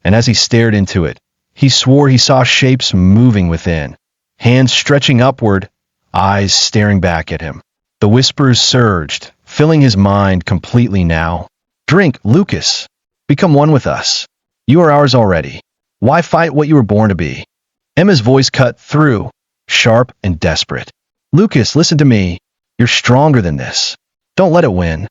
and as he stared into it, he swore he saw shapes moving within, hands stretching upward, eyes staring back at him. The whispers surged, filling his mind completely now. "Drink, Lucas. Become one with us. You are ours already. Why fight what you were born to be?" Emma's voice cut through, sharp and desperate. "Lucas, listen to me. You're stronger than this. Don't let it win."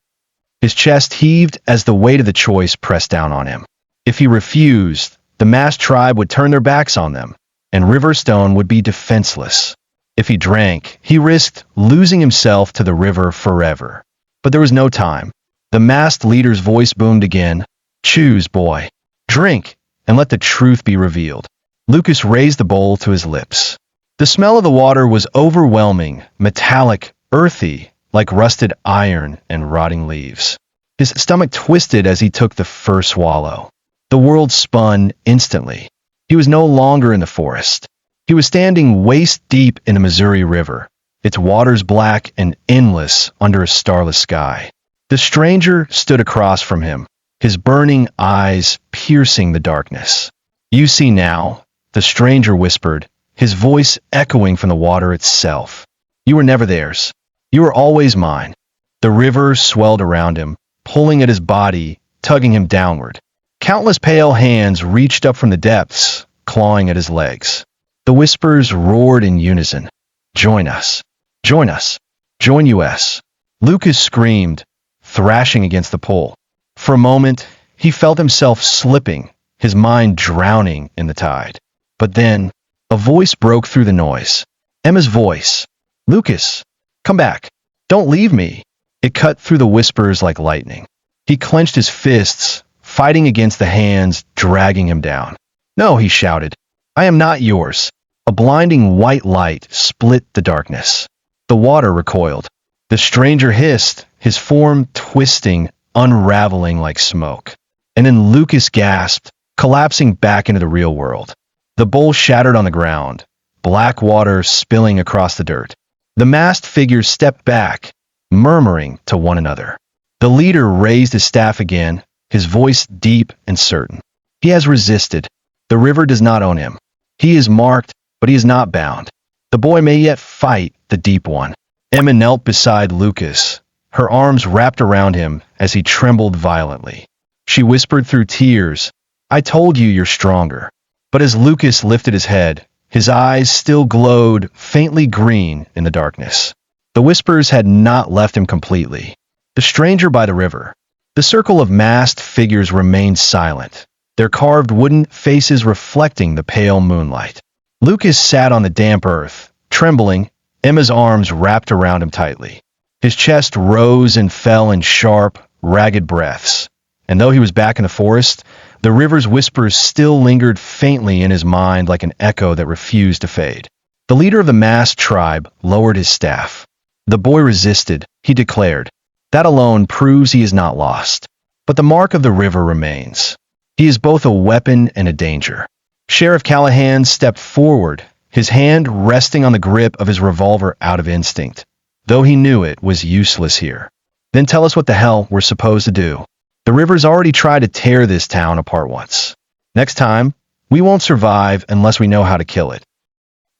His chest heaved as the weight of the choice pressed down on him. If he refused, the masked tribe would turn their backs on them, and Riverstone would be defenseless. If he drank, he risked losing himself to the river forever. But there was no time. The masked leader's voice boomed again. "Choose, boy. Drink, and let the truth be revealed." Lucas raised the bowl to his lips. The smell of the water was overwhelming, metallic, earthy, like rusted iron and rotting leaves. His stomach twisted as he took the first swallow. The world spun instantly. He was no longer in the forest. He was standing waist-deep in the Missouri River, its waters black and endless under a starless sky. The stranger stood across from him, his burning eyes piercing the darkness. "You see now," the stranger whispered, his voice echoing from the water itself. "You were never theirs. You were always mine." The river swelled around him, pulling at his body, tugging him downward. Countless pale hands reached up from the depths, clawing at his legs. The whispers roared in unison. "Join us. Join us. Join us." Lucas screamed, thrashing against the pull. For a moment, he felt himself slipping, his mind drowning in the tide. But then, a voice broke through the noise. Emma's voice. "Lucas, come back. Don't leave me." It cut through the whispers like lightning. He clenched his fists, fighting against the hands dragging him down. "No," he shouted. "I am not yours." A blinding white light split the darkness. The water recoiled. The stranger hissed, his form twisting, unraveling like smoke. And then Lucas gasped, collapsing back into the real world. The bowl shattered on the ground, black water spilling across the dirt. The masked figures stepped back, murmuring to one another. The leader raised his staff again, his voice deep and certain. "He has resisted. The river does not own him. He is marked, but he is not bound. The boy may yet fight the deep one." Emma knelt beside Lucas, her arms wrapped around him as he trembled violently. She whispered through tears, "I told you you're stronger." But as Lucas lifted his head, his eyes still glowed faintly green in the darkness. The whispers had not left him completely. The stranger by the river. The circle of masked figures remained silent, their carved wooden faces reflecting the pale moonlight. Lucas sat on the damp earth, trembling, Emma's arms wrapped around him tightly. His chest rose and fell in sharp, ragged breaths, and though he was back in the forest, the river's whispers still lingered faintly in his mind like an echo that refused to fade. The leader of the masked tribe lowered his staff. "The boy resisted," he declared. "That alone proves he is not lost. But the mark of the river remains. He is both a weapon and a danger." Sheriff Callahan stepped forward, his hand resting on the grip of his revolver out of instinct, though he knew it was useless here. "Then tell us what the hell we're supposed to do. The river's already tried to tear this town apart once. Next time, we won't survive unless we know how to kill it."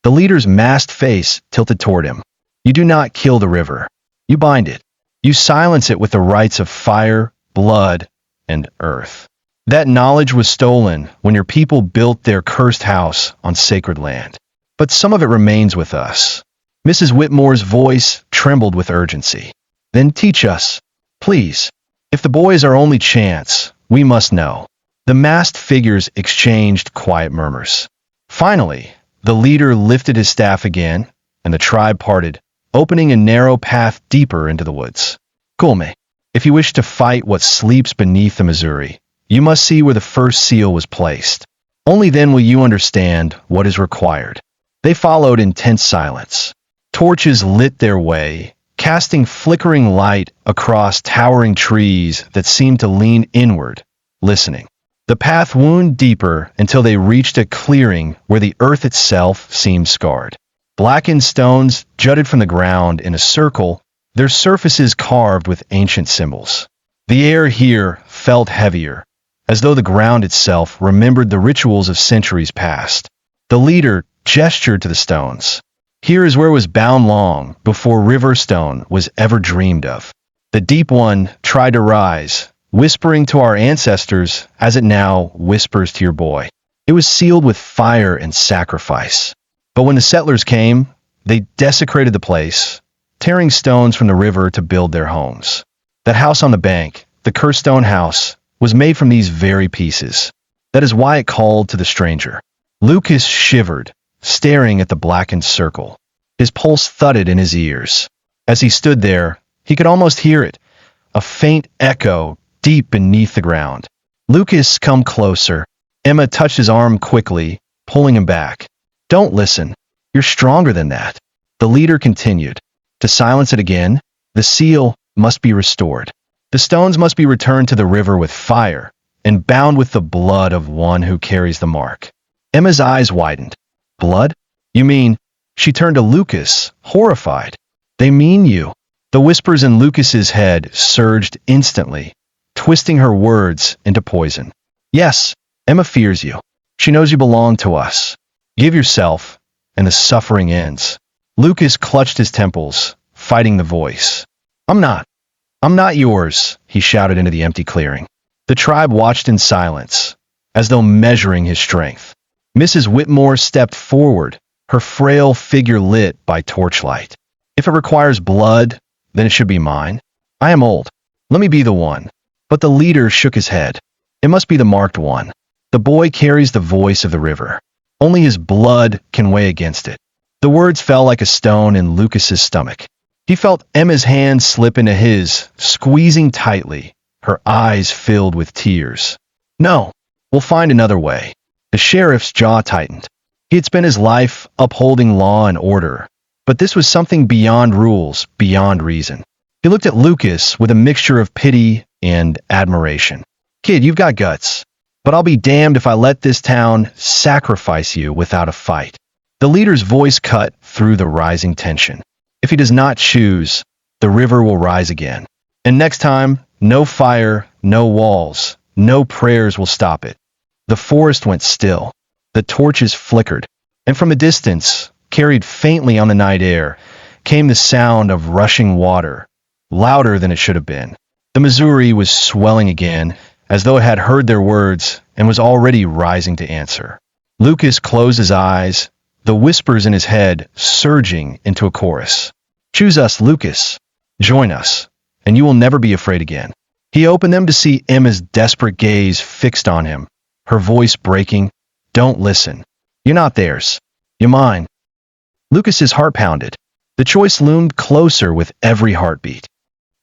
The leader's masked face tilted toward him. "You do not kill the river. You bind it. You silence it with the rites of fire, blood, and earth. That knowledge was stolen when your people built their cursed house on sacred land. But some of it remains with us." Mrs. Whitmore's voice trembled with urgency. "Then teach us, please. If the boy is our only chance, we must know." The masked figures exchanged quiet murmurs. Finally, the leader lifted his staff again, and the tribe parted, opening a narrow path deeper into the woods. "Kulme, if you wish to fight what sleeps beneath the Missouri, you must see where the first seal was placed. Only then will you understand what is required." They followed in tense silence. Torches lit their way, casting flickering light across towering trees that seemed to lean inward, listening. The path wound deeper until they reached a clearing where the earth itself seemed scarred. Blackened stones jutted from the ground in a circle, their surfaces carved with ancient symbols. The air here felt heavier, as though the ground itself remembered the rituals of centuries past. The leader gestured to the stones. Here is where was bound long before Riverstone was ever dreamed of. The deep one tried to rise, whispering to our ancestors as it now whispers to your boy. It was sealed with fire and sacrifice. But when the settlers came, they desecrated the place, tearing stones from the river to build their homes. That house on the bank, the cursed stone house, was made from these very pieces. That is why it called to the stranger. Lucas shivered, staring at the blackened circle. His pulse thudded in his ears. As he stood there, he could almost hear it, a faint echo deep beneath the ground. Lucas, come closer. Emma touched his arm quickly, pulling him back. Don't listen. You're stronger than that. The leader continued. To silence it again, the seal must be restored. The stones must be returned to the river with fire, and bound with the blood of one who carries the mark. Emma's eyes widened. Blood? You mean? She turned to Lucas, horrified. They mean you. The whispers in Lucas's head surged instantly, twisting her words into poison. Yes, Emma fears you. She knows you belong to us. Give yourself, and the suffering ends. Lucas clutched his temples, fighting the voice. I'm not yours, he shouted into the empty clearing. The tribe watched in silence, as though measuring his strength. Mrs. Whitmore stepped forward, her frail figure lit by torchlight. If it requires blood, then it should be mine. I am old. Let me be the one. But the leader shook his head. It must be the marked one. The boy carries the voice of the river. Only his blood can weigh against it. The words fell like a stone in Lucas's stomach. He felt Emma's hand slip into his, squeezing tightly, her eyes filled with tears. No, we'll find another way. The sheriff's jaw tightened. He had spent his life upholding law and order, but this was something beyond rules, beyond reason. He looked at Lucas with a mixture of pity and admiration. Kid, you've got guts, but I'll be damned if I let this town sacrifice you without a fight. The leader's voice cut through the rising tension. If he does not choose, the river will rise again. And next time, no fire, no walls, no prayers will stop it. The forest went still. The torches flickered. And from a distance, carried faintly on the night air, came the sound of rushing water, louder than it should have been. The Missouri was swelling again, as though it had heard their words and was already rising to answer. Lucas closed his eyes, the whispers in his head surging into a chorus. Choose us, Lucas. Join us, and you will never be afraid again. He opened them to see Emma's desperate gaze fixed on him, her voice breaking. Don't listen. You're not theirs. You're mine. Lucas's heart pounded. The choice loomed closer with every heartbeat.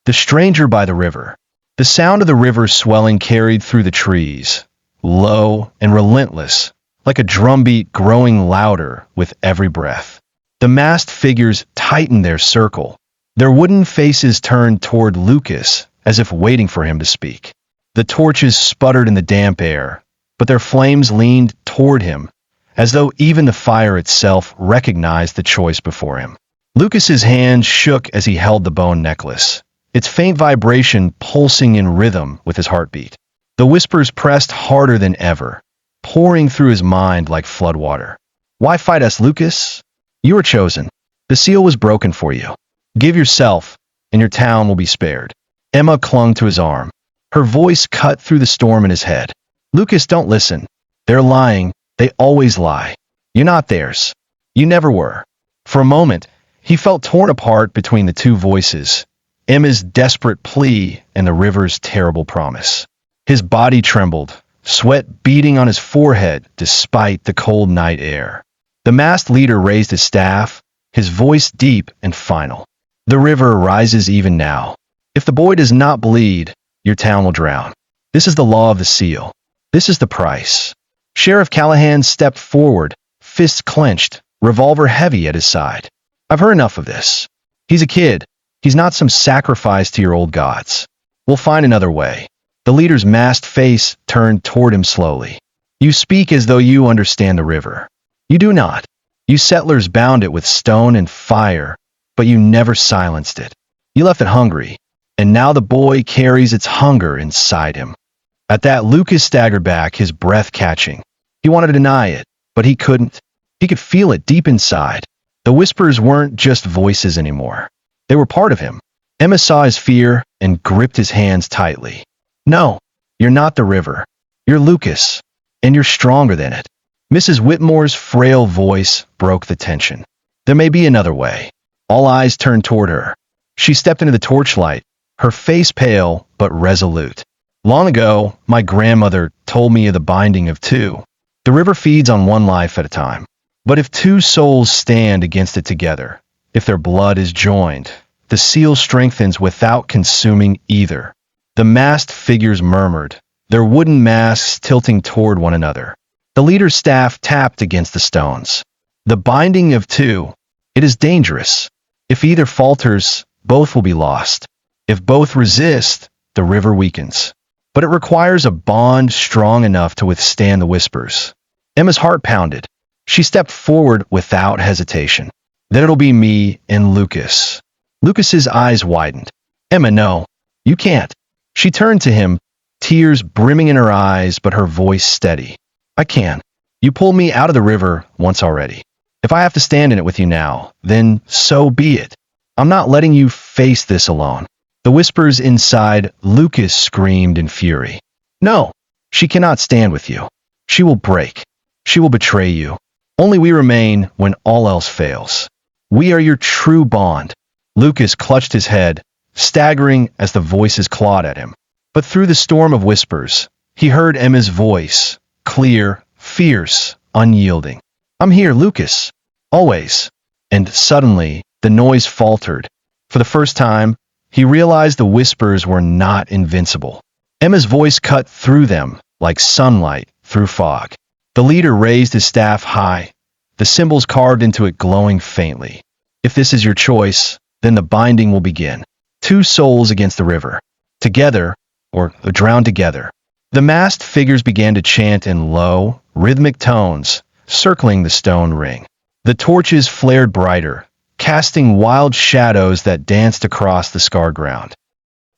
The stranger by the river. The sound of the river swelling carried through the trees, low and relentless, like a drumbeat growing louder with every breath. The masked figures tightened their circle. Their wooden faces turned toward Lucas, as if waiting for him to speak. The torches sputtered in the damp air, but their flames leaned toward him, as though even the fire itself recognized the choice before him. Lucas's hand shook as he held the bone necklace, its faint vibration pulsing in rhythm with his heartbeat. The whispers pressed harder than ever, pouring through his mind like floodwater. Why fight us, Lucas? You were chosen. The seal was broken for you. Give yourself, and your town will be spared. Emma clung to his arm. Her voice cut through the storm in his head. Lucas, don't listen. They're lying. They always lie. You're not theirs. You never were. For a moment, he felt torn apart between the two voices, Emma's desperate plea and the river's terrible promise. His body trembled, sweat beading on his forehead despite the cold night air. The masked leader raised his staff, his voice deep and final. The river rises even now. If the boy does not bleed, your town will drown. This is the law of the seal. This is the price. Sheriff Callahan stepped forward, fists clenched, revolver heavy at his side. I've heard enough of this. He's a kid. He's not some sacrifice to your old gods. We'll find another way. The leader's masked face turned toward him slowly. You speak as though you understand the river. You do not. You settlers bound it with stone and fire, but you never silenced it. You left it hungry, and now the boy carries its hunger inside him. At that, Lucas staggered back, his breath catching. He wanted to deny it, but he couldn't. He could feel it deep inside. The whispers weren't just voices anymore. They were part of him. Emma saw his fear and gripped his hands tightly. No, you're not the river. You're Lucas, and you're stronger than it. Mrs. Whitmore's frail voice broke the tension. There may be another way. All eyes turned toward her. She stepped into the torchlight, her face pale but resolute. Long ago, my grandmother told me of the binding of two. The river feeds on one life at a time. But if two souls stand against it together, if their blood is joined, the seal strengthens without consuming either. The masked figures murmured, their wooden masks tilting toward one another. The leader's staff tapped against the stones. The binding of two. It is dangerous. If either falters, both will be lost. If both resist, the river weakens. But it requires a bond strong enough to withstand the whispers. Emma's heart pounded. She stepped forward without hesitation. Then it'll be me and Lucas. Lucas's eyes widened. Emma, no, you can't. She turned to him, tears brimming in her eyes, but her voice steady. I can. You pulled me out of the river once already. If I have to stand in it with you now, then so be it. I'm not letting you face this alone. The whispers inside Lucas screamed in fury. No, she cannot stand with you. She will break. She will betray you. Only we remain when all else fails. We are your true bond. Lucas clutched his head, staggering as the voices clawed at him. But through the storm of whispers, he heard Emma's voice, clear, fierce, unyielding. I'm here, Lucas. Always. And suddenly, the noise faltered. For the first time, he realized the whispers were not invincible. Emma's voice cut through them like sunlight through fog. The leader raised his staff high, the symbols carved into it glowing faintly. If this is your choice, then the binding will begin. Two souls against the river. Together, or drowned together. The masked figures began to chant in low, rhythmic tones, circling the stone ring. The torches flared brighter, casting wild shadows that danced across the scarred ground.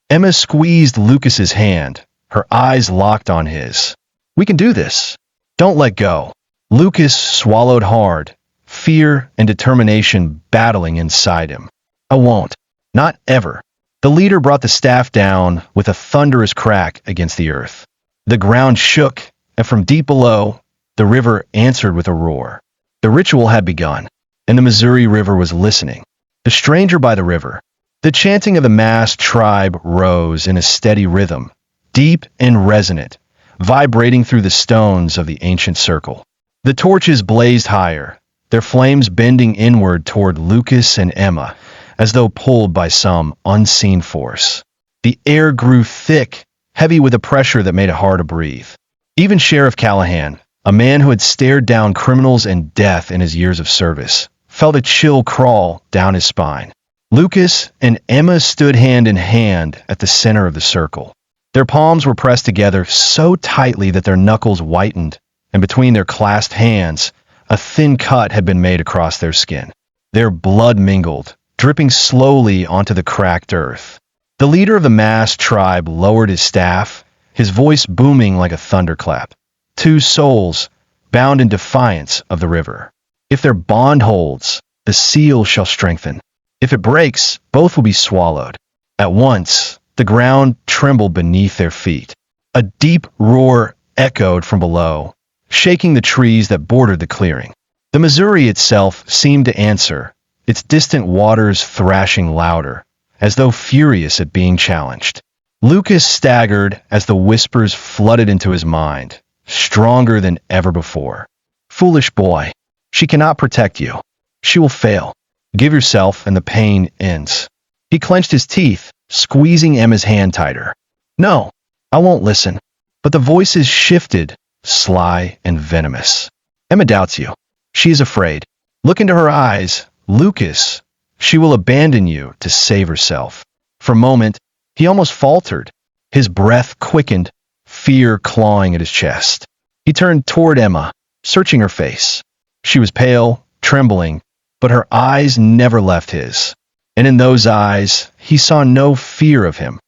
Emma squeezed Lucas's hand, her eyes locked on his. We can do this. Don't let go. Lucas swallowed hard, fear and determination battling inside him. I won't. Not ever. The leader brought the staff down with a thunderous crack against the earth. The ground shook, and from deep below, the river answered with a roar. The ritual had begun, and the Missouri River was listening. The stranger by the river. The chanting of the masked tribe rose in a steady rhythm, deep and resonant, vibrating through the stones of the ancient circle. The torches blazed higher, their flames bending inward toward Lucas and Emma, as though pulled by some unseen force. The air grew thick, heavy with a pressure that made it hard to breathe. Even Sheriff Callahan, a man who had stared down criminals and death in his years of service, felt a chill crawl down his spine. Lucas and Emma stood hand in hand at the center of the circle. Their palms were pressed together so tightly that their knuckles whitened, and between their clasped hands, a thin cut had been made across their skin. Their blood mingled, dripping slowly onto the cracked earth. The leader of the masked tribe lowered his staff, his voice booming like a thunderclap. Two souls, bound in defiance of the river. If their bond holds, the seal shall strengthen. If it breaks, both will be swallowed. At once, the ground trembled beneath their feet. A deep roar echoed from below, shaking the trees that bordered the clearing. The Missouri itself seemed to answer, its distant waters thrashing louder, as though furious at being challenged. Lucas staggered as the whispers flooded into his mind, stronger than ever before. Foolish boy, she cannot protect you. She will fail. Give yourself and the pain ends. He clenched his teeth, squeezing Emma's hand tighter. No, I won't listen. But the voices shifted, sly and venomous. Emma doubts you. She is afraid. Look into her eyes, Lucas. She will abandon you to save herself. For a moment, he almost faltered. His breath quickened, fear clawing at his chest. He turned toward Emma, searching her face. She was pale, trembling, but her eyes never left his. And in those eyes, he saw no fear of him.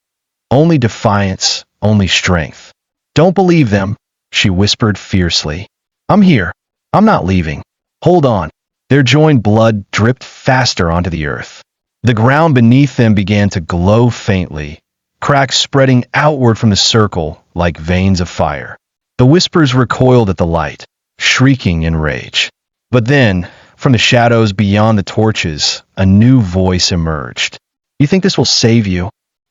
Only defiance, only strength. Don't believe them, she whispered fiercely. I'm here. I'm not leaving. Hold on. Their joined blood dripped faster onto the earth. The ground beneath them began to glow faintly, cracks spreading outward from the circle like veins of fire. The whispers recoiled at the light, shrieking in rage. But then, from the shadows beyond the torches, a new voice emerged. You think this will save you?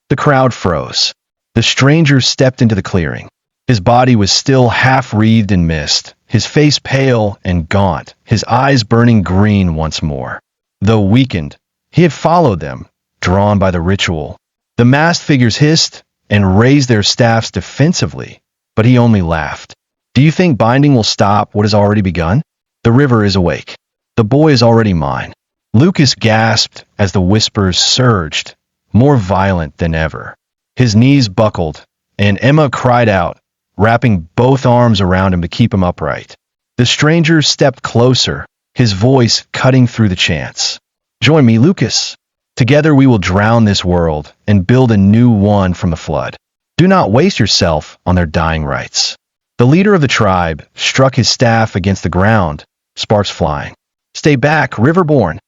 The crowd froze. The stranger stepped into the clearing. His body was still half-wreathed in mist, his face pale and gaunt, his eyes burning green once more. Though weakened, he had followed them, drawn by the ritual. The masked figures hissed and raised their staffs defensively, but he only laughed. Do you think binding will stop what has already begun? The river is awake. The boy is already mine. Lucas gasped as the whispers surged, more violent than ever. His knees buckled, and Emma cried out, wrapping both arms around him to keep him upright. The stranger stepped closer, his voice cutting through the chants. Join me, Lucas. Together we will drown this world and build a new one from the flood. Do not waste yourself on their dying rites. The leader of the tribe struck his staff against the ground, sparks flying. Stay back, Riverborn.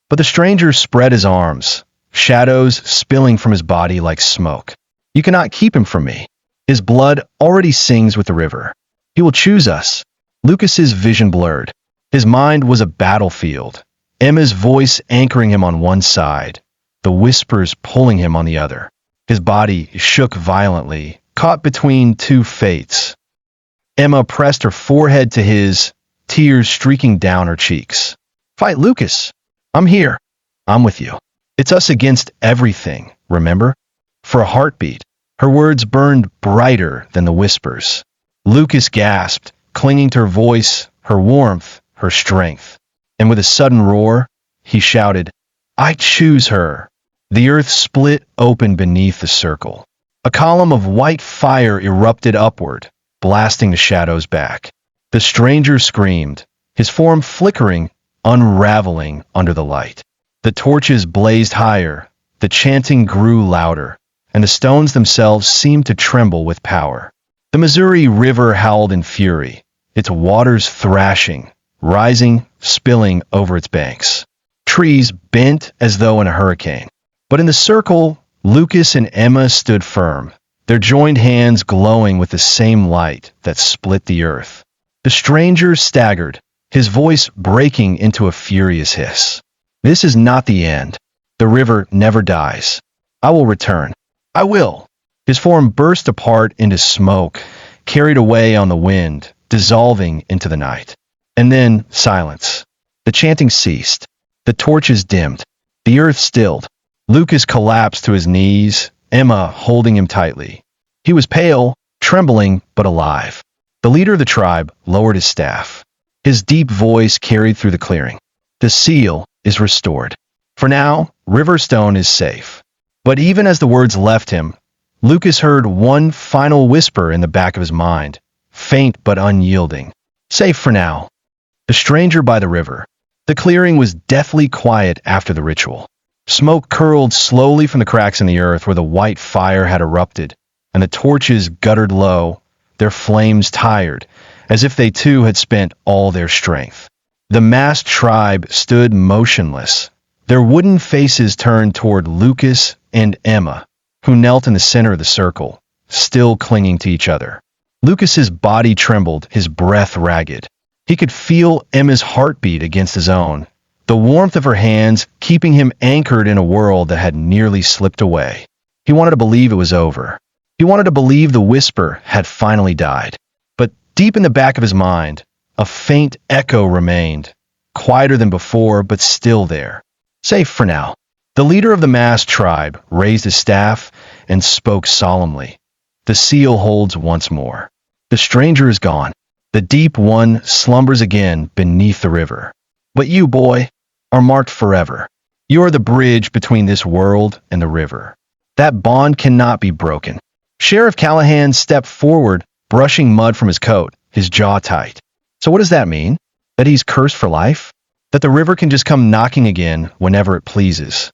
But the stranger spread his arms, shadows spilling from his body like smoke. You cannot keep him from me. His blood already sings with the river. He will choose us. Lucas's vision blurred. His mind was a battlefield. Emma's voice anchoring him on one side, the whispers pulling him on the other. His body shook violently, caught between two fates. Emma pressed her forehead to his, tears streaking down her cheeks. Fight, Lucas. I'm here. I'm with you. It's us against everything, remember? For a heartbeat. Her words burned brighter than the whispers. Lucas gasped, clinging to her voice, her warmth, her strength. And with a sudden roar, he shouted, I choose her. The earth split open beneath the circle. A column of white fire erupted upward, blasting the shadows back. The stranger screamed, his form flickering, unraveling under the light. The torches blazed higher, the chanting grew louder, and the stones themselves seemed to tremble with power. The Missouri River howled in fury, its waters thrashing, rising, spilling over its banks. Trees bent as though in a hurricane. But in the circle, Lucas and Emma stood firm, their joined hands glowing with the same light that split the earth. The stranger staggered, his voice breaking into a furious hiss. This is not the end. The river never dies. I will return. I will. His form burst apart into smoke, carried away on the wind, dissolving into the night. And then silence. The chanting ceased. The torches dimmed. The earth stilled. Lucas collapsed to his knees, Emma holding him tightly. He was pale, trembling, but alive. The leader of the tribe lowered his staff. His deep voice carried through the clearing. The seal is restored. For now, Riverstone is safe. But even as the words left him, Lucas heard one final whisper in the back of his mind, faint but unyielding. Safe for now. The stranger by the river. The clearing was deathly quiet after the ritual. Smoke curled slowly from the cracks in the earth where the white fire had erupted, and the torches guttered low, their flames tired, as if they too had spent all their strength. The masked tribe stood motionless, their wooden faces turned toward Lucas and Emma, who knelt in the center of the circle, still clinging to each other. Lucas's body trembled, his breath ragged. He could feel Emma's heartbeat against his own, the warmth of her hands keeping him anchored in a world that had nearly slipped away. He wanted to believe it was over. He wanted to believe the whisper had finally died. But deep in the back of his mind, a faint echo remained, quieter than before, but still there. Safe for now. The leader of the masked tribe raised his staff and spoke solemnly. The seal holds once more. The stranger is gone. The deep one slumbers again beneath the river. But you, boy, are marked forever. You are the bridge between this world and the river. That bond cannot be broken. Sheriff Callahan stepped forward, brushing mud from his coat, his jaw tight. So what does that mean? That he's cursed for life? That the river can just come knocking again whenever it pleases?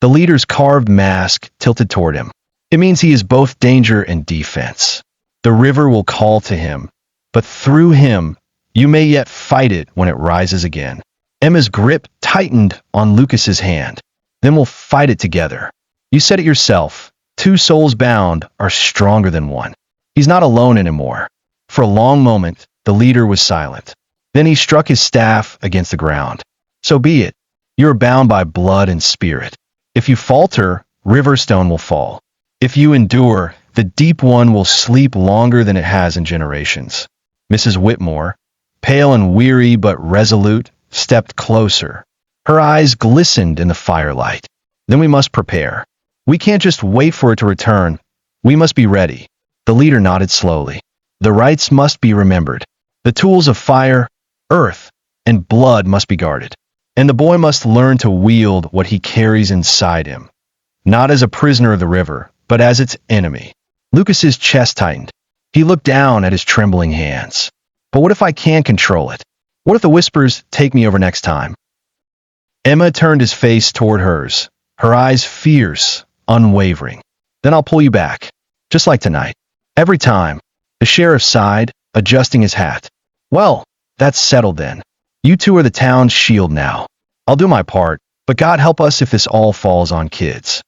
The leader's carved mask tilted toward him. It means he is both danger and defense. The river will call to him, but through him, you may yet fight it when it rises again. Emma's grip tightened on Lucas's hand. Then we'll fight it together. You said it yourself. Two souls bound are stronger than one. He's not alone anymore. For a long moment, the leader was silent. Then he struck his staff against the ground. So be it. You are bound by blood and spirit. If you falter, Riverstone will fall. If you endure, the Deep One will sleep longer than it has in generations. Mrs. Whitmore, pale and weary but resolute, stepped closer. Her eyes glistened in the firelight. Then we must prepare. We can't just wait for it to return. We must be ready. The leader nodded slowly. The rites must be remembered. The tools of fire, earth, and blood must be guarded. And the boy must learn to wield what he carries inside him. Not as a prisoner of the river, but as its enemy. Lucas's chest tightened. He looked down at his trembling hands. But what if I can't control it? What if the whispers take me over next time? Emma turned his face toward hers, her eyes fierce, unwavering. Then I'll pull you back, just like tonight. Every time. The sheriff sighed, adjusting his hat. Well, that's settled then. You two are the town's shield now. I'll do my part, but God help us if this all falls on kids.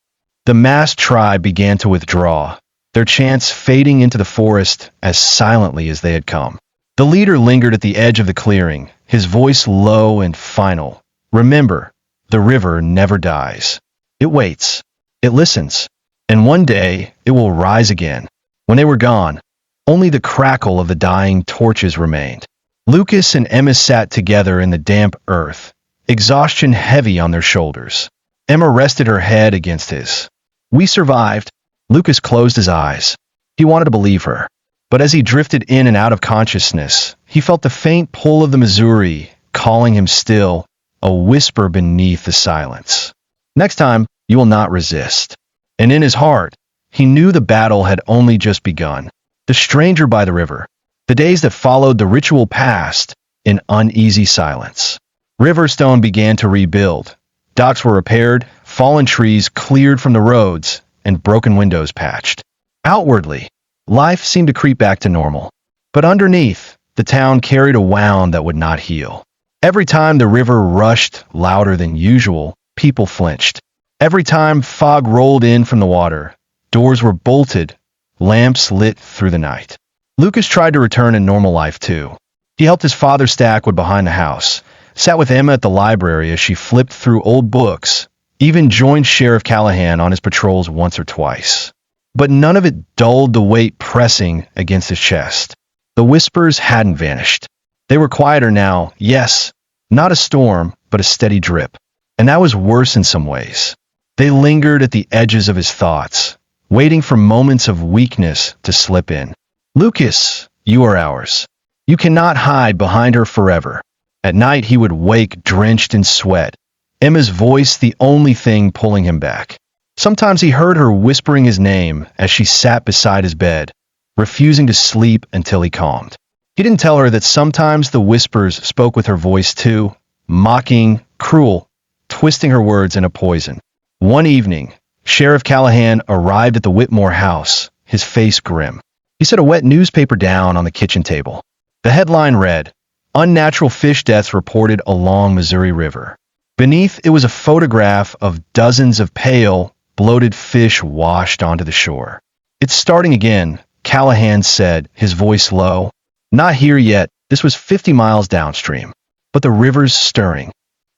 The massed tribe began to withdraw, their chants fading into the forest as silently as they had come. The leader lingered at the edge of the clearing, his voice low and final. Remember, the river never dies. It waits. It listens. And one day, it will rise again. When they were gone, only the crackle of the dying torches remained. Lucas and Emma sat together in the damp earth, exhaustion heavy on their shoulders. Emma rested her head against his. We survived. Lucas closed his eyes. He wanted to believe her. But as he drifted in and out of consciousness, he felt the faint pull of the Missouri, calling him still, a whisper beneath the silence. Next time, you will not resist. And in his heart, he knew the battle had only just begun. The stranger by the river. The days that followed the ritual passed in uneasy silence. Riverstone began to rebuild. Docks were repaired, fallen trees cleared from the roads, and broken windows patched. Outwardly, life seemed to creep back to normal. But underneath, the town carried a wound that would not heal. Every time the river rushed louder than usual, people flinched. Every time fog rolled in from the water, doors were bolted, lamps lit through the night. Lucas tried to return to normal life too. He helped his father stack wood behind the house, sat with Emma at the library as she flipped through old books, even joined Sheriff Callahan on his patrols once or twice. But none of it dulled the weight pressing against his chest. The whispers hadn't vanished. They were quieter now, yes, not a storm, but a steady drip. And that was worse in some ways. They lingered at the edges of his thoughts, waiting for moments of weakness to slip in. Lucas, you are ours. You cannot hide behind her forever. At night he would wake drenched in sweat, Emma's voice the only thing pulling him back. Sometimes he heard her whispering his name as she sat beside his bed, refusing to sleep until he calmed. He didn't tell her that sometimes the whispers spoke with her voice too, mocking, cruel, twisting her words into poison. One evening, Sheriff Callahan arrived at the Whitmore house, his face grim. He set a wet newspaper down on the kitchen table. The headline read, "Unnatural fish deaths reported along Missouri River." Beneath it was a photograph of dozens of pale, bloated fish washed onto the shore. "It's starting again," Callahan said, his voice low. "Not here yet, this was 50 miles downstream. But the river's stirring."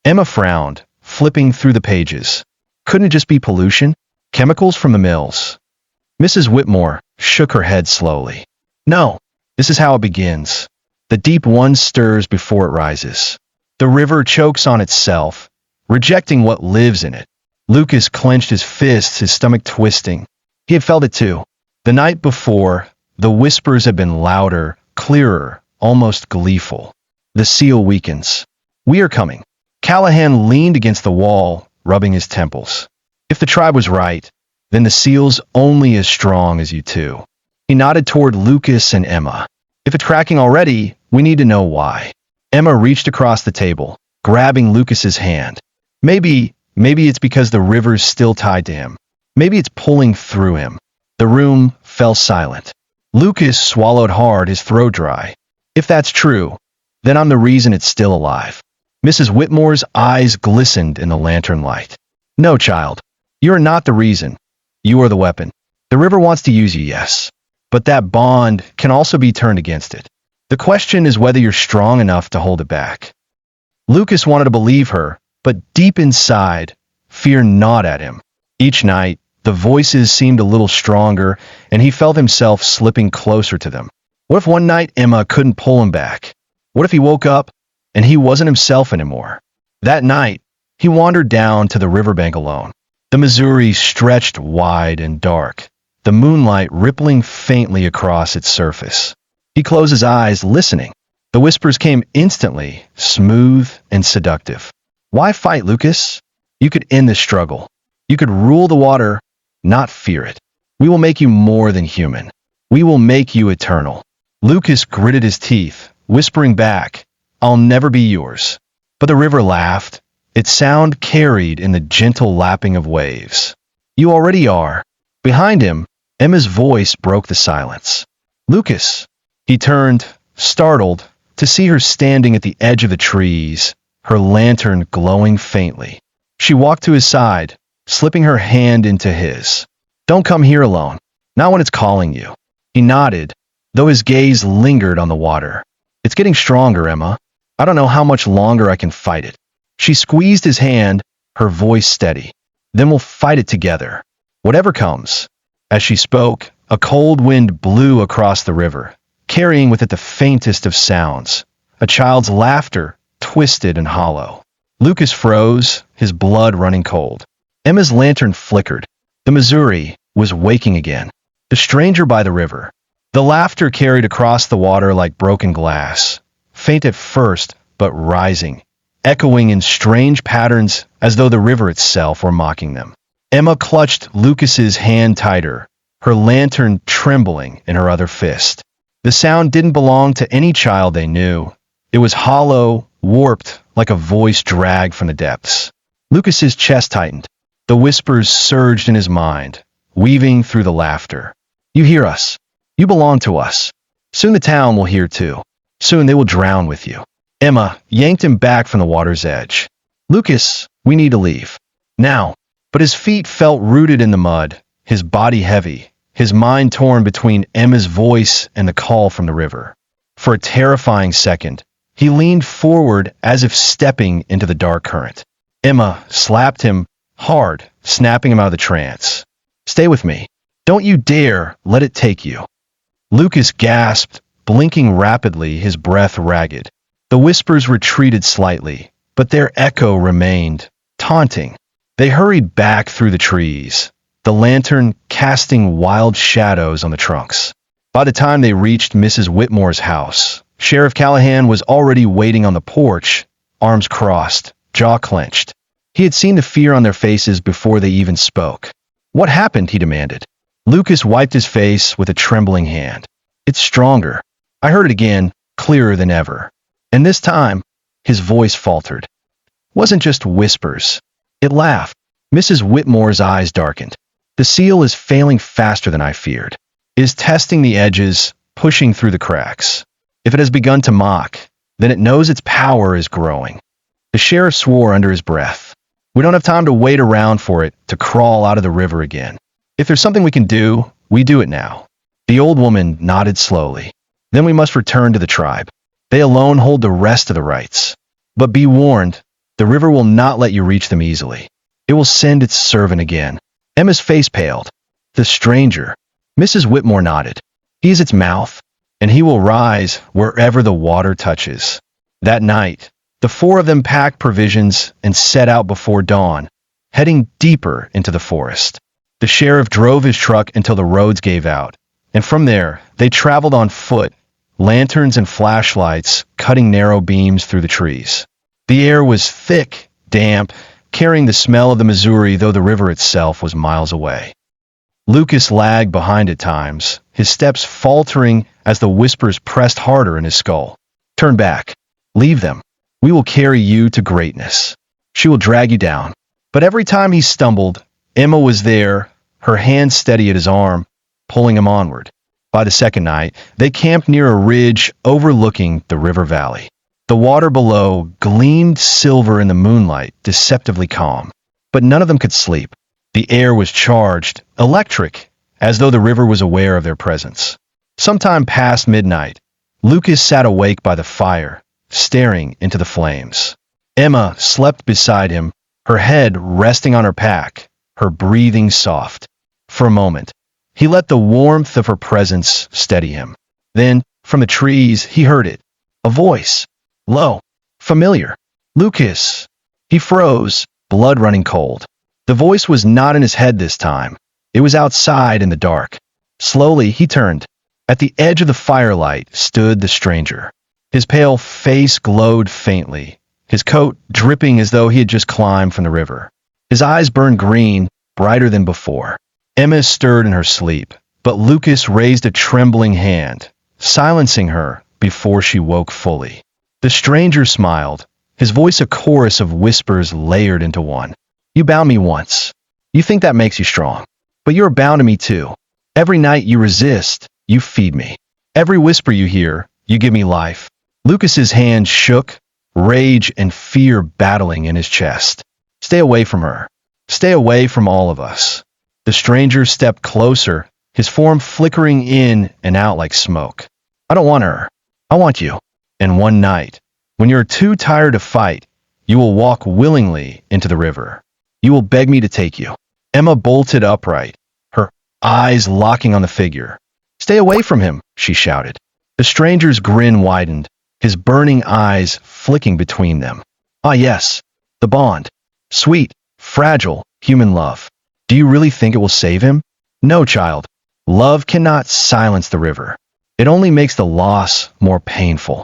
Emma frowned, flipping through the pages. Couldn't it just be pollution? Chemicals from the mills? Mrs. Whitmore shook her head slowly. "No, this is how it begins. The Deep One stirs before it rises. The river chokes on itself, rejecting what lives in it." Lucas clenched his fists, his stomach twisting. He had felt it too. The night before, the whispers had been louder, clearer, almost gleeful. The seal weakens. "We are coming." Callahan leaned against the wall, rubbing his temples. If the tribe was right, then the seal's only as strong as you two. He nodded toward Lucas and Emma. "If it's cracking already, we need to know why." Emma reached across the table, grabbing Lucas's hand. Maybe it's because the river's still tied to him. Maybe it's pulling through him." The room fell silent. Lucas swallowed hard, his throat dry. If that's true, then I'm the reason it's still alive. Mrs. Whitmore's eyes glistened in the lantern light. No, child. You are not the reason. You are the weapon. The river wants to use you, yes. But that bond can also be turned against it. The question is whether you're strong enough to hold it back. Lucas wanted to believe her, but deep inside, fear gnawed at him. Each night, the voices seemed a little stronger, and he felt himself slipping closer to them. What if one night Emma couldn't pull him back? What if he woke up and he wasn't himself anymore? That night, he wandered down to the riverbank alone. The Missouri stretched wide and dark, the moonlight rippling faintly across its surface. He closed his eyes, listening. The whispers came instantly, smooth and seductive. Why fight, Lucas? You could end this struggle. You could rule the water, not fear it. We will make you more than human. We will make you eternal. Lucas gritted his teeth, whispering back, I'll never be yours. But the river laughed, its sound carried in the gentle lapping of waves. You already are. Behind him, Emma's voice broke the silence. Lucas. He turned, startled, to see her standing at the edge of the trees, her lantern glowing faintly. She walked to his side, slipping her hand into his. Don't come here alone, not when it's calling you. He nodded, though his gaze lingered on the water. It's getting stronger, Emma. I don't know how much longer I can fight it. She squeezed his hand, her voice steady. Then we'll fight it together, whatever comes. As she spoke, a cold wind blew across the river, carrying with it the faintest of sounds, a child's laughter, twisted and hollow. Lucas froze, his blood running cold. Emma's lantern flickered. The Missouri was waking again. The stranger by the river. The laughter carried across the water like broken glass, faint at first, but rising, echoing in strange patterns as though the river itself were mocking them. Emma clutched Lucas's hand tighter, her lantern trembling in her other fist. The sound didn't belong to any child they knew. It was hollow, warped, like a voice dragged from the depths. Lucas's chest tightened. The whispers surged in his mind, weaving through the laughter. You hear us. You belong to us. Soon the town will hear too. Soon they will drown with you. Emma yanked him back from the water's edge. Lucas, we need to leave. Now. But his feet felt rooted in the mud, his body heavy, his mind torn between Emma's voice and the call from the river. For a terrifying second, he leaned forward as if stepping into the dark current. Emma slapped him hard, snapping him out of the trance. Stay with me. Don't you dare let it take you. Lucas gasped, blinking rapidly, his breath ragged. The whispers retreated slightly, but their echo remained, taunting. They hurried back through the trees, the lantern casting wild shadows on the trunks. By the time they reached Mrs. Whitmore's house, Sheriff Callahan was already waiting on the porch, arms crossed, jaw clenched. He had seen the fear on their faces before they even spoke. What happened? He demanded. Lucas wiped his face with a trembling hand. It's stronger. I heard it again, clearer than ever. And this time, his voice faltered. It wasn't just whispers. It laughed. Mrs. Whitmore's eyes darkened. The seal is failing faster than I feared. It is testing the edges, pushing through the cracks. If it has begun to mock, then it knows its power is growing. The sheriff swore under his breath. We don't have time to wait around for it to crawl out of the river again. If there's something we can do, we do it now. The old woman nodded slowly. Then we must return to the tribe. They alone hold the rest of the rights. But be warned, the river will not let you reach them easily. It will send its servant again. Emma's face paled. The stranger. Mrs. Whitmore nodded. He is its mouth, and he will rise wherever the water touches. That night, the four of them packed provisions and set out before dawn, heading deeper into the forest. The sheriff drove his truck until the roads gave out, and from there, they traveled on foot, lanterns and flashlights cutting narrow beams through the trees. The air was thick, damp, carrying the smell of the Missouri, though the river itself was miles away. Lucas lagged behind at times, his steps faltering as the whispers pressed harder in his skull. Turn back. Leave them. We will carry you to greatness. She will drag you down. But every time he stumbled, Emma was there, her hand steady at his arm, pulling him onward. By the second night, they camped near a ridge overlooking the river valley. The water below gleamed silver in the moonlight, deceptively calm. But none of them could sleep. The air was charged, electric, as though the river was aware of their presence. Sometime past midnight, Lucas sat awake by the fire, staring into the flames. Emma slept beside him, her head resting on her pack, her breathing soft. For a moment, he let the warmth of her presence steady him. Then, from the trees, he heard it. A voice. Low. Familiar. Lucas. He froze, blood running cold. The voice was not in his head this time. It was outside in the dark. Slowly, he turned. At the edge of the firelight stood the stranger. His pale face glowed faintly, his coat dripping as though he had just climbed from the river. His eyes burned green, brighter than before. Emma stirred in her sleep, but Lucas raised a trembling hand, silencing her before she woke fully. The stranger smiled, his voice a chorus of whispers layered into one. You bound me once. You think that makes you strong. But you're bound to me too. Every night you resist, you feed me. Every whisper you hear, you give me life. Lucas's hand shook, rage and fear battling in his chest. Stay away from her. Stay away from all of us. The stranger stepped closer, his form flickering in and out like smoke. I don't want her. I want you. And one night, when you're too tired to fight, you will walk willingly into the river. You will beg me to take you. Emma bolted upright, her eyes locking on the figure. Stay away from him, she shouted. The stranger's grin widened, his burning eyes flicking between them. Ah yes, the bond. Sweet, fragile, human love. Do you really think it will save him? No, child. Love cannot silence the river. It only makes the loss more painful.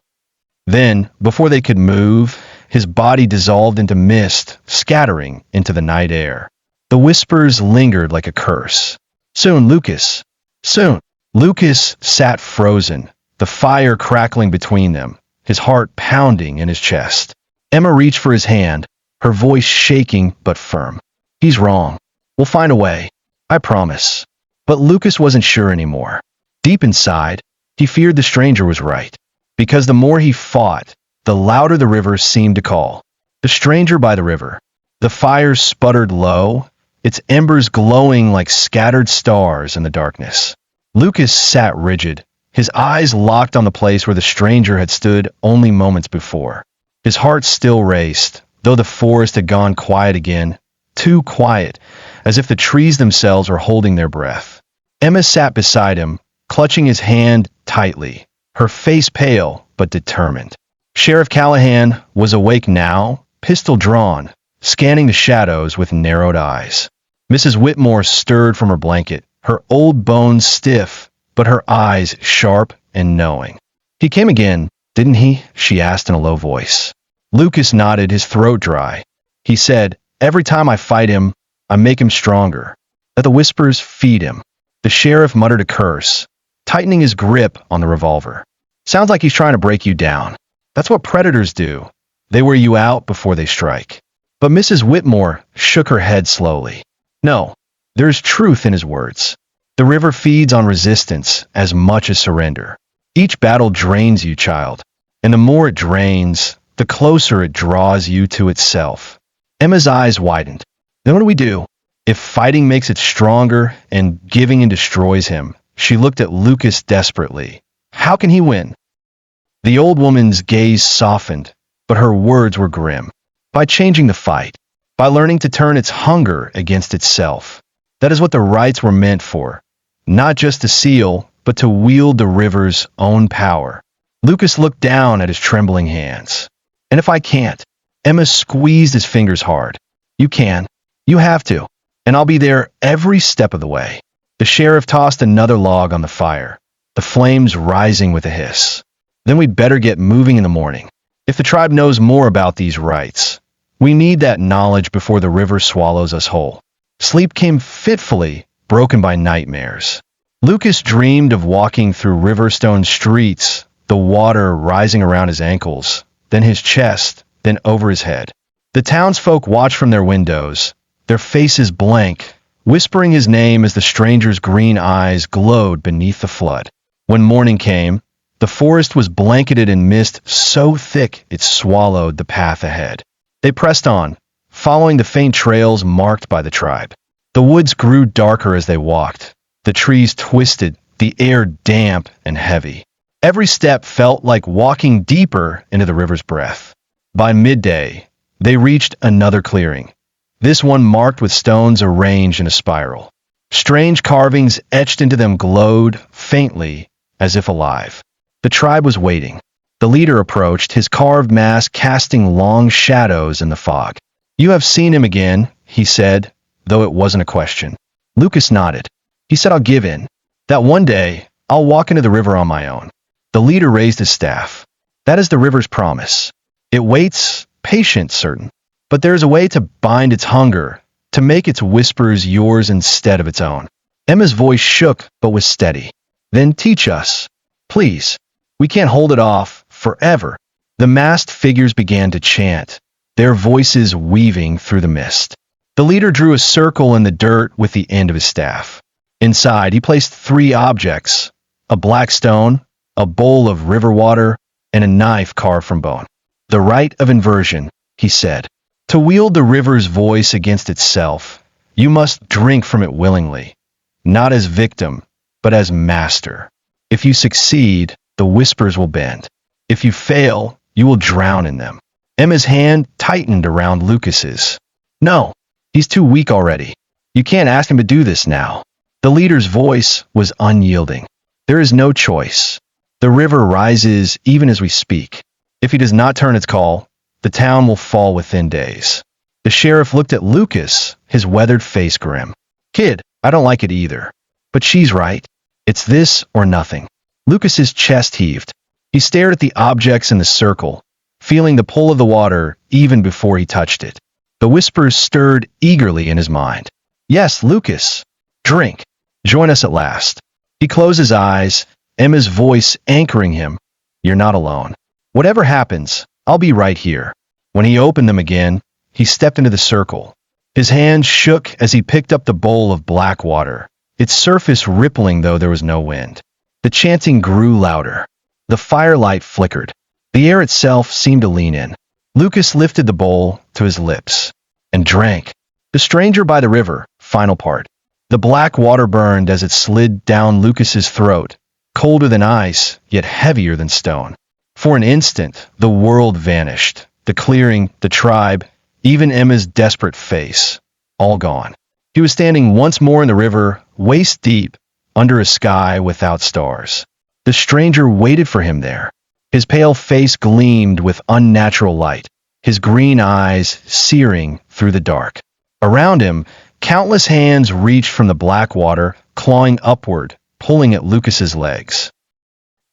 Then, before they could move, his body dissolved into mist, scattering into the night air. The whispers lingered like a curse. Soon, Lucas. Soon. Lucas sat frozen, the fire crackling between them, his heart pounding in his chest. Emma reached for his hand, her voice shaking but firm. He's wrong. We'll find a way. I promise. But Lucas wasn't sure anymore. Deep inside, he feared the stranger was right. Because the more he fought, the louder the river seemed to call. The stranger by the river. The fire sputtered low, its embers glowing like scattered stars in the darkness. Lucas sat rigid, his eyes locked on the place where the stranger had stood only moments before. His heart still raced, though the forest had gone quiet again, too quiet, as if the trees themselves were holding their breath. Emma sat beside him, clutching his hand tightly, her face pale but determined. Sheriff Callahan was awake now, pistol drawn, scanning the shadows with narrowed eyes. Mrs. Whitmore stirred from her blanket, her old bones stiff, but her eyes sharp and knowing. He came again, didn't he? She asked in a low voice. Lucas nodded, his throat dry. He said, every time I fight him, I make him stronger. Let the whispers feed him. The sheriff muttered a curse, tightening his grip on the revolver. Sounds like he's trying to break you down. That's what predators do. They wear you out before they strike. But Mrs. Whitmore shook her head slowly. No, there's truth in his words. The river feeds on resistance as much as surrender. Each battle drains you, child. And the more it drains, the closer it draws you to itself. Emma's eyes widened. Then what do we do? If fighting makes it stronger and giving in destroys him, she looked at Lucas desperately. How can he win? The old woman's gaze softened, but her words were grim. By changing the fight. By learning to turn its hunger against itself. That is what the rites were meant for. Not just to seal, but to wield the river's own power. Lucas looked down at his trembling hands. And if I can't? Emma squeezed his fingers hard. You can. You have to. And I'll be there every step of the way. The sheriff tossed another log on the fire, the flames rising with a hiss. Then we'd better get moving in the morning. If the tribe knows more about these rites, we need that knowledge before the river swallows us whole. Sleep came fitfully, broken by nightmares. Lucas dreamed of walking through Riverstone streets, the water rising around his ankles, then his chest, then over his head. The townsfolk watched from their windows, their faces blank, whispering his name as the stranger's green eyes glowed beneath the flood. When morning came, the forest was blanketed in mist so thick it swallowed the path ahead. They pressed on, following the faint trails marked by the tribe. The woods grew darker as they walked. The trees twisted, the air damp and heavy. Every step felt like walking deeper into the river's breath. By midday, they reached another clearing, this one marked with stones arranged in a spiral. Strange carvings etched into them glowed faintly, as if alive. The tribe was waiting. The leader approached, his carved mask casting long shadows in the fog. "You have seen him again," he said, though it wasn't a question. Lucas nodded. He said, "I'll give in. That one day, I'll walk into the river on my own." The leader raised his staff. "That is the river's promise. It waits, patient, certain. But there is a way to bind its hunger, to make its whispers yours instead of its own." Emma's voice shook but was steady. "Then teach us. Please. We can't hold it off forever." The masked figures began to chant, their voices weaving through the mist. The leader drew a circle in the dirt with the end of his staff. Inside, he placed 3 objects, a black stone, a bowl of river water, and a knife carved from bone. "The rite of inversion," he said. "To wield the river's voice against itself, you must drink from it willingly, not as victim, but as master. If you succeed, the whispers will bend. If you fail, you will drown in them." Emma's hand tightened around Lucas's. "No, he's too weak already. You can't ask him to do this now." The leader's voice was unyielding. "There is no choice. The river rises even as we speak. If he does not turn its call, the town will fall within days." The sheriff looked at Lucas, his weathered face grim. "Kid, I don't like it either. But she's right. It's this or nothing." Lucas's chest heaved. He stared at the objects in the circle, feeling the pull of the water even before he touched it. The whispers stirred eagerly in his mind. "Yes, Lucas. Drink. Join us at last." He closed his eyes, Emma's voice anchoring him. "You're not alone. Whatever happens, I'll be right here." When he opened them again, he stepped into the circle. His hand shook as he picked up the bowl of black water, its surface rippling though there was no wind. The chanting grew louder. The firelight flickered. The air itself seemed to lean in. Lucas lifted the bowl to his lips and drank. The stranger by the river, final part. The black water burned as it slid down Lucas's throat, colder than ice, yet heavier than stone. For an instant, the world vanished. The clearing, the tribe, even Emma's desperate face, all gone. He was standing once more in the river, waist deep, under a sky without stars. The stranger waited for him there. His pale face gleamed with unnatural light, his green eyes searing through the dark. Around him, countless hands reached from the black water, clawing upward, pulling at Lucas's legs.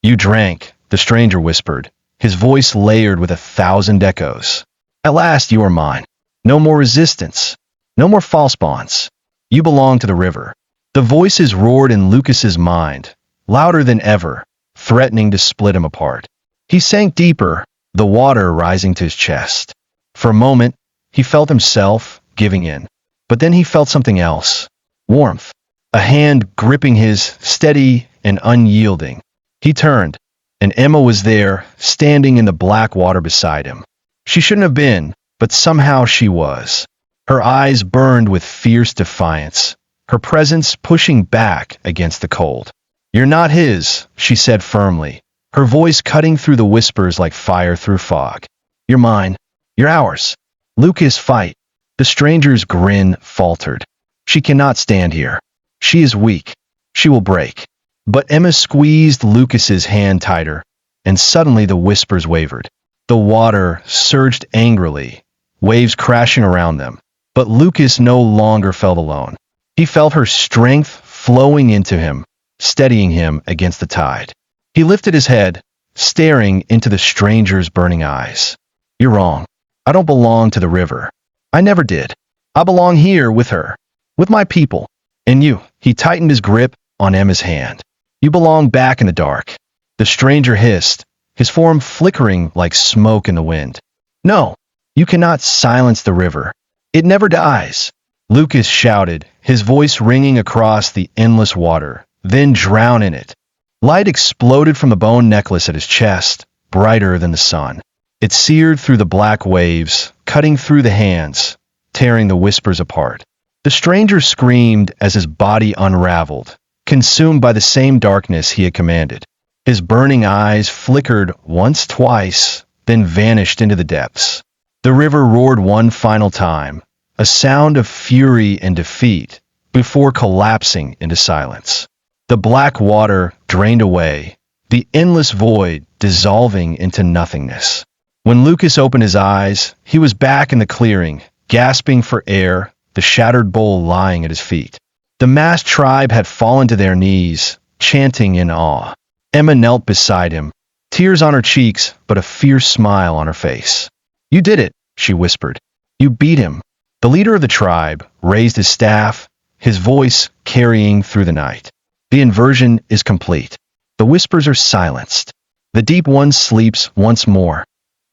"You drank," the stranger whispered, his voice layered with 1,000 echoes. "At last you are mine. No more resistance. No more false bonds. You belong to the river." The voices roared in Lucas's mind, louder than ever, threatening to split him apart. He sank deeper, the water rising to his chest. For a moment, he felt himself giving in. But then he felt something else. Warmth. A hand gripping his, steady and unyielding. He turned, and Emma was there, standing in the black water beside him. She shouldn't have been, but somehow she was. Her eyes burned with fierce defiance, her presence pushing back against the cold. "You're not his," she said firmly, her voice cutting through the whispers like fire through fog. "You're mine. You're ours." Lucas, fight. The stranger's grin faltered. "She cannot stand here. She is weak. She will break." But Emma squeezed Lucas's hand tighter, and suddenly the whispers wavered. The water surged angrily, waves crashing around them. But Lucas no longer felt alone. He felt her strength flowing into him, steadying him against the tide. He lifted his head, staring into the stranger's burning eyes. "You're wrong. I don't belong to the river. I never did. I belong here with her, with my people. And you," he tightened his grip on Emma's hand. "You belong back in the dark." The stranger hissed, his form flickering like smoke in the wind. "No, you cannot silence the river. It never dies." Lucas shouted, his voice ringing across the endless water. Then drown in it. Light exploded from the bone necklace at his chest, brighter than the sun. It seared through the black waves, cutting through the hands, tearing the whispers apart. The stranger screamed as his body unraveled, consumed by the same darkness he had commanded. His burning eyes flickered once, twice, then vanished into the depths. The river roared one final time, a sound of fury and defeat, before collapsing into silence. The black water drained away, the endless void dissolving into nothingness. When Lucas opened his eyes, he was back in the clearing, gasping for air, the shattered bowl lying at his feet. The massed tribe had fallen to their knees, chanting in awe. Emma knelt beside him, tears on her cheeks, but a fierce smile on her face. "You did it," she whispered. "You beat him." The leader of the tribe raised his staff, his voice carrying through the night. The inversion is complete. The whispers are silenced. The deep one sleeps once more,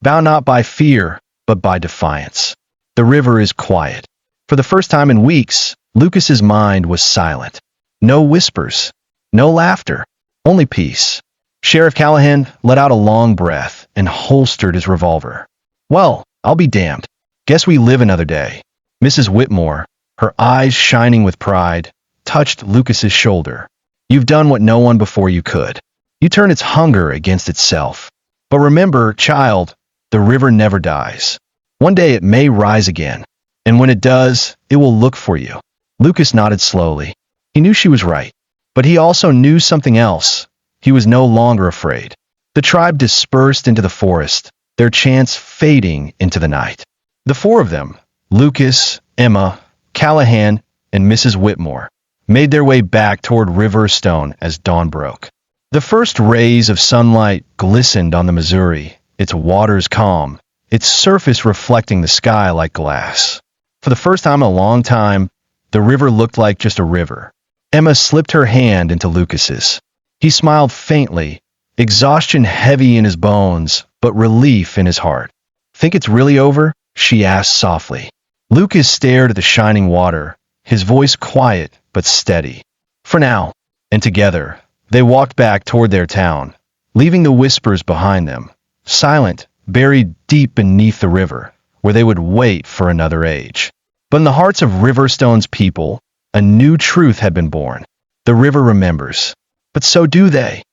bound not by fear, but by defiance. The river is quiet. For the first time in weeks, Lucas's mind was silent. No whispers, no laughter, only peace. Sheriff Callahan let out a long breath and holstered his revolver. "Well, I'll be damned. Guess we live another day." Mrs. Whitmore, her eyes shining with pride, touched Lucas's shoulder. "You've done what no one before you could. You turn its hunger against itself. But remember, child, the river never dies. One day it may rise again, and when it does, it will look for you." Lucas nodded slowly. He knew she was right, but he also knew something else. He was no longer afraid. The tribe dispersed into the forest, their chants fading into the night. The four of them, Lucas, Emma, Callahan, and Mrs. Whitmore, made their way back toward Riverstone as dawn broke. The first rays of sunlight glistened on the Missouri, its waters calm, its surface reflecting the sky like glass. For the first time in a long time, the river looked like just a river. Emma slipped her hand into Lucas's. He smiled faintly, exhaustion heavy in his bones, but relief in his heart. "Think it's really over?" she asked softly. Lucas stared at the shining water, his voice quiet but steady. "For now." And together, they walked back toward their town, leaving the whispers behind them, silent, buried deep beneath the river, where they would wait for another age. But in the hearts of Riverstone's people, a new truth had been born. The river remembers, but so do they.